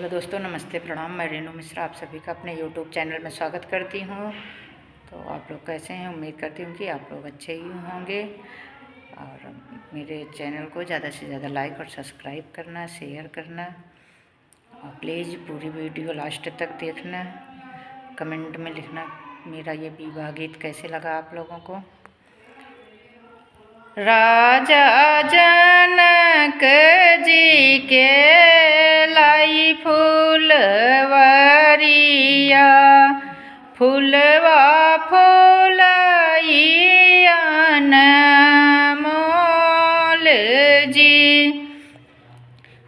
Hello दोस्तों, नमस्ते, प्रणाम। मैं रेणु मिश्रा आप सभी का अपने यूट्यूब चैनल में स्वागत करती हूँ। तो आप लोग कैसे हैं? उम्मीद करती हूँ कि आप लोग अच्छे ही होंगे। और मेरे चैनल को ज़्यादा से ज़्यादा लाइक और सब्सक्राइब करना, शेयर करना, और प्लीज़ पूरी वीडियो लास्ट तक देखना। कमेंट में लिखना मेरा ये विवाह गीत कैसे लगा आप लोगों को। राजा जनक जी के लाई फूलवरिया, फूलवा फूलइया मोल जी।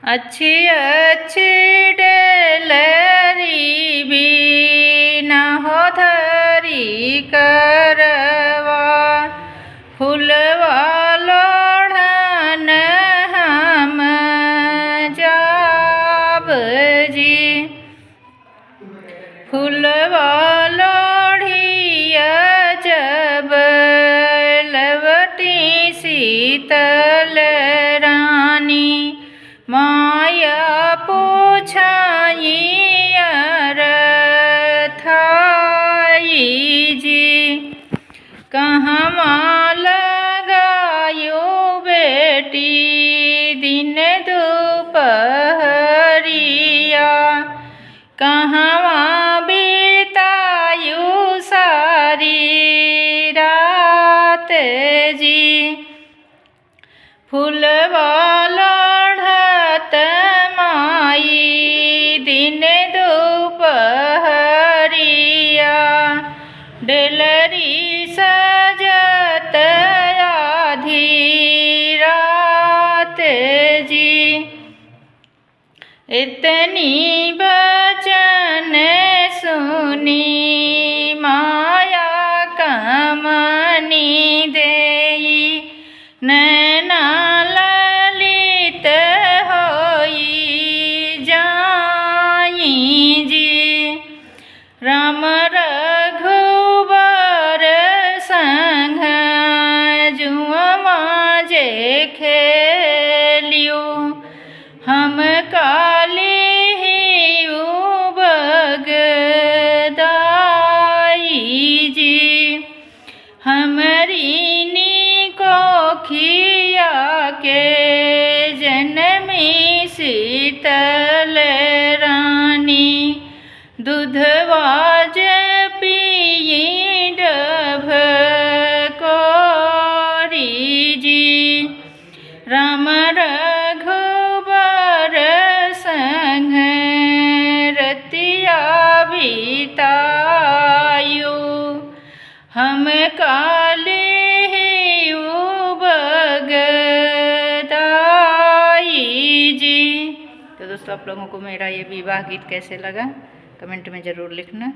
अच्छी अच्छी डेलरी बीना हो धरी करवा, फूलवा लोढ़न हम जाब जी। फूलवा लोढ़िया जब लवटी शीतल रानी, माया पूछाई थाई जी। कहवा लगायो बेटी दिन दोपहरिया, कहवा बितायु सारी रात जी। फूलवा लोढ़त माई दिन दोपहरिया, डेलरी सजत आधी रात जी। इतनी बचन सुनी माया कमनी देई, नैना ललित होई जाई जी। राम रघुबर संग जुआ जे खेलियो, हम काली बगदाई जी। हमरी को खिया के जन्मी शीतल रानी, दूधवा पिई डभ कोरी जी। राम रघुबर संग रतिया बितायो, हम काली बगदाई जी। तो दोस्तों, आप लोगों को मेरा ये विवाह गीत कैसे लगा कमेंट में ज़रूर लिखना।